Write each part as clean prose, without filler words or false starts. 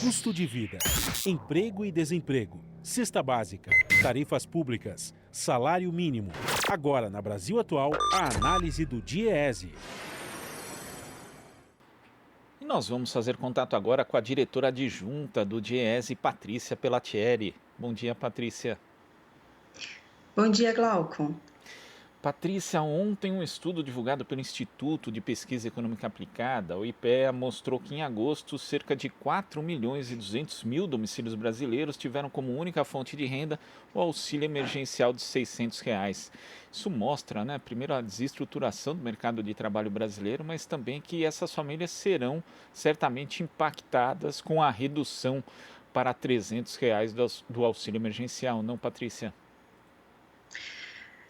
Custo de vida, emprego e desemprego, cesta básica, tarifas públicas, salário mínimo. Agora, na Brasil Atual, a análise do DIEESE. E nós vamos fazer contato agora com a diretora adjunta do DIEESE, Patrícia Pellatieri. Bom dia, Patrícia. Bom dia, Glauco. Patrícia, ontem um estudo divulgado pelo Instituto de Pesquisa Econômica Aplicada, o IPEA, mostrou que em agosto cerca de 4.200.000 domicílios brasileiros tiveram como única fonte de renda o auxílio emergencial de R$ 600. Isso mostra, primeiro, a desestruturação do mercado de trabalho brasileiro, mas também que essas famílias serão certamente impactadas com a redução para R$ 300 do auxílio emergencial, não, Patrícia?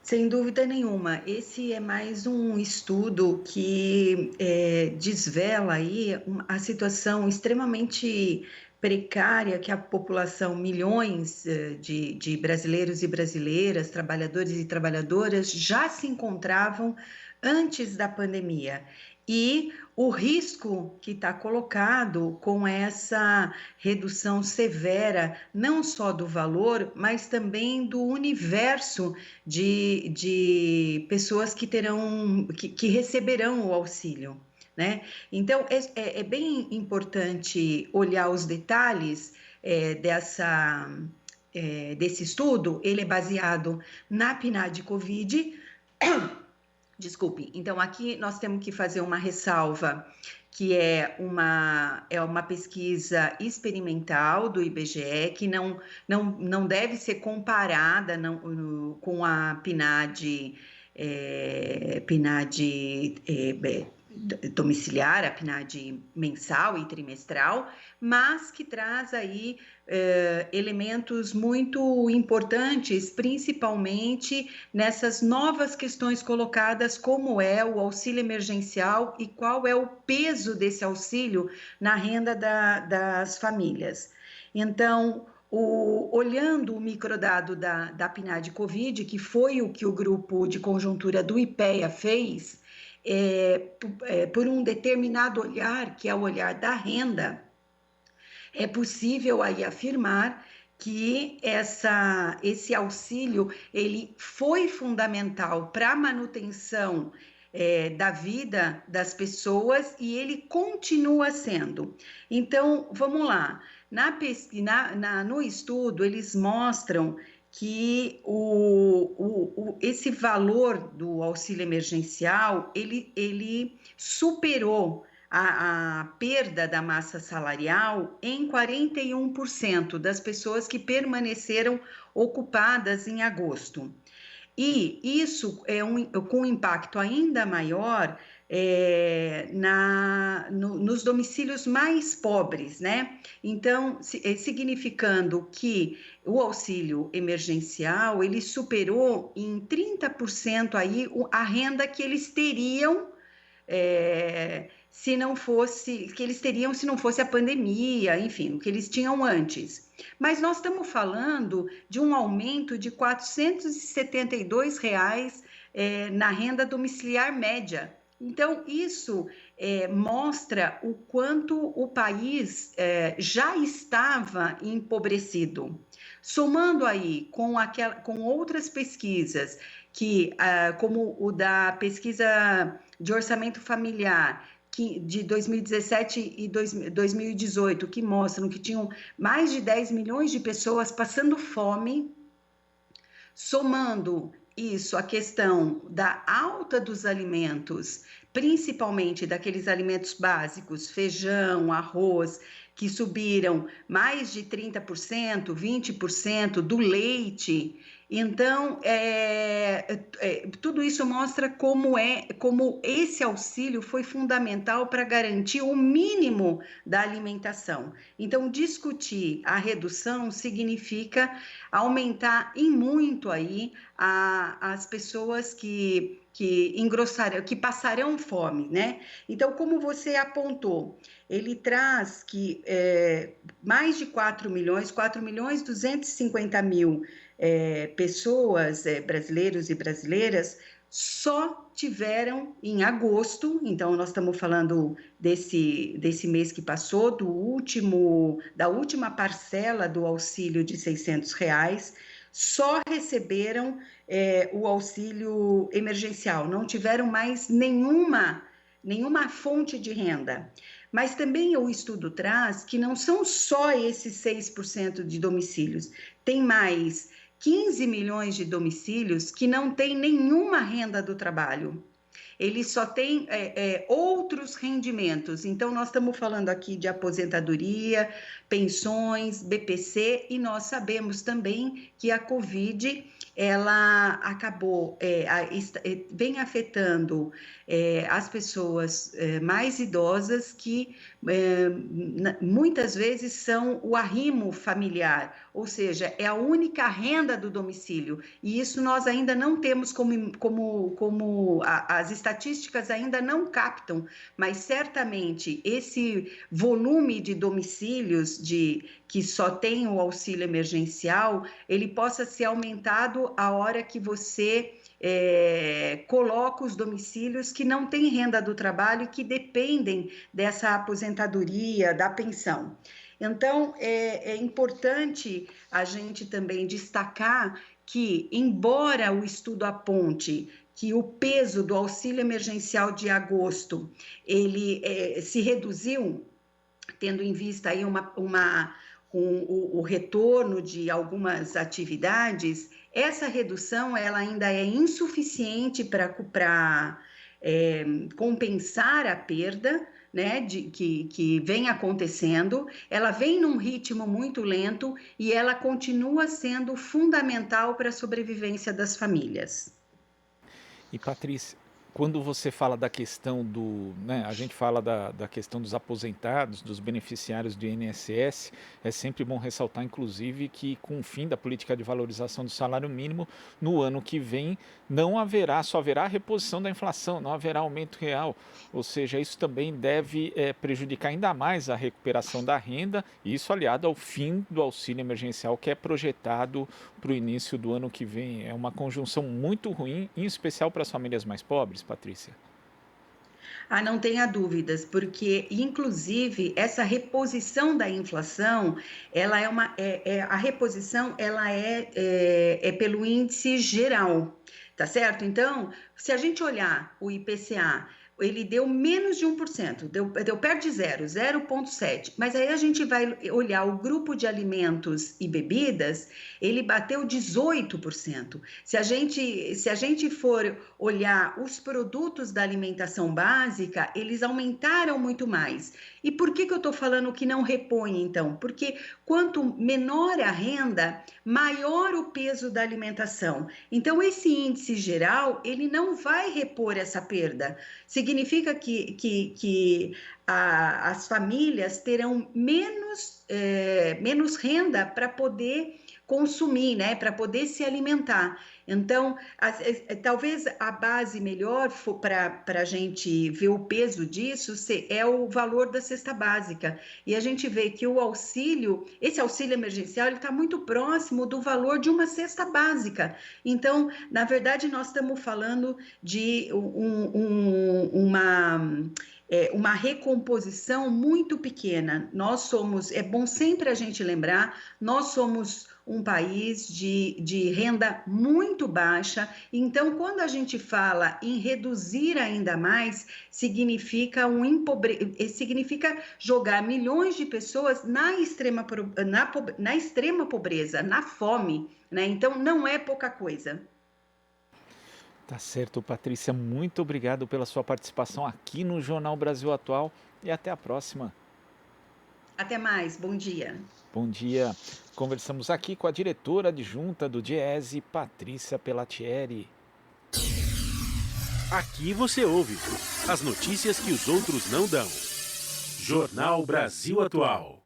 Sem dúvida nenhuma, esse é mais um estudo que desvela aí a situação extremamente precária que a população, milhões de brasileiros e brasileiras, trabalhadores e trabalhadoras já se encontravam antes da pandemia. E o risco que está colocado com essa redução severa, não só do valor, mas também do universo de pessoas que que receberão o auxílio, né? Então, é bem importante olhar os detalhes desse estudo. Ele é baseado na PNAD Covid. Desculpe, então aqui nós temos que fazer uma ressalva, que é uma pesquisa experimental do IBGE, que não deve ser comparada com a PNAD, domiciliar, a PNAD mensal e trimestral, mas que traz aí elementos muito importantes, principalmente nessas novas questões colocadas, como é o auxílio emergencial e qual é o peso desse auxílio na renda das famílias. Então, olhando o microdado da PNAD Covid, que foi o que o grupo de conjuntura do IPEA fez, por um determinado olhar, que é o olhar da renda, é possível aí afirmar que esse auxílio ele foi fundamental para a manutenção da vida das pessoas e ele continua sendo. Então, vamos lá. No estudo, eles mostram que esse valor do auxílio emergencial, ele superou a perda da massa salarial em 41% das pessoas que permaneceram ocupadas em agosto. E isso é com um impacto ainda maior nos domicílios mais pobres, né? Então, significando que o auxílio emergencial, ele superou em 30% aí a renda que eles teriam se não fosse a pandemia, enfim, o que eles tinham antes. Mas nós estamos falando de um aumento de R$ 472 na renda domiciliar média. Então, isso mostra o quanto o país já estava empobrecido. Somando aí com outras pesquisas, como o da pesquisa de orçamento familiar, de 2017 e 2018, que mostram que tinham mais de 10 milhões de pessoas passando fome, somando isso, a questão da alta dos alimentos, principalmente daqueles alimentos básicos, feijão, arroz, que subiram mais de 30%, 20%, do leite. Então, tudo isso mostra como esse auxílio foi fundamental para garantir o mínimo da alimentação. Então, discutir a redução significa aumentar em muito aí as pessoas que passarão fome, né? Então, como você apontou, ele traz que mais de 4.250.000 pessoas, brasileiros e brasileiras, só tiveram em agosto, então nós estamos falando desse mês que passou, da última parcela do auxílio de R$ 600, só receberam o auxílio emergencial, não tiveram mais nenhuma fonte de renda. Mas também o estudo traz que não são só esses 6% de domicílios, tem mais 15 milhões de domicílios que não têm nenhuma renda do trabalho. Eles só têm outros rendimentos. Então, nós estamos falando aqui de aposentadoria, pensões, BPC, e nós sabemos também que a Covid, ela acabou, vem afetando as pessoas mais idosas que muitas vezes são o arrimo familiar, ou seja, é a única renda do domicílio, e isso nós ainda não temos como as estatísticas ainda não captam, mas certamente esse volume de domicílios que só tem o auxílio emergencial, ele possa ser aumentado a hora que você coloca os domicílios que não têm renda do trabalho e que dependem dessa aposentadoria, da pensão. Então, é importante a gente também destacar que, embora o estudo aponte que o peso do auxílio emergencial de agosto, ele se reduziu, tendo em vista aí o retorno de algumas atividades, essa redução ela ainda é insuficiente para compensar a perda, né, que vem acontecendo. Ela vem num ritmo muito lento e ela continua sendo fundamental para a sobrevivência das famílias. E Patrícia, quando você fala da questão a gente fala da questão dos aposentados, dos beneficiários do INSS, é sempre bom ressaltar, inclusive, que com o fim da política de valorização do salário mínimo, no ano que vem, só haverá reposição da inflação, não haverá aumento real, ou seja, isso também deve prejudicar ainda mais a recuperação da renda, e isso aliado ao fim do auxílio emergencial que é projetado para o início do ano que vem. É uma conjunção muito ruim, em especial para as famílias mais pobres, Patrícia. Não tenha dúvidas, porque, inclusive, essa reposição da inflação, ela a reposição ela é pelo índice geral, tá certo? Então, se a gente olhar o IPCA, ele deu menos de 1%, deu perto de 0,7%, mas aí a gente vai olhar o grupo de alimentos e bebidas, ele bateu 18%. Se a gente for olhar os produtos da alimentação básica, eles aumentaram muito mais. E por que eu estou falando que não repõe, então? Porque quanto menor a renda, maior o peso da alimentação. Então, esse índice geral, ele não vai repor essa perda. Significa que as famílias terão menos renda para poder consumir, né, para poder se alimentar. Então, talvez a base melhor para a gente ver o peso disso é o valor da cesta básica. E a gente vê que esse auxílio emergencial, ele está muito próximo do valor de uma cesta básica. Então, na verdade, nós estamos falando de uma recomposição muito pequena. É bom sempre a gente lembrar, nós somos um país de renda muito baixa, então quando a gente fala em reduzir ainda mais, significa jogar milhões de pessoas na extrema pobreza, na fome, né? Então não é pouca coisa. Tá certo, Patrícia, muito obrigado pela sua participação aqui no Jornal Brasil Atual e até a próxima. Até mais, bom dia. Bom dia. Conversamos aqui com a diretora adjunta do DIEESE, Patrícia Pelatieri. Aqui você ouve as notícias que os outros não dão. Jornal Brasil Atual.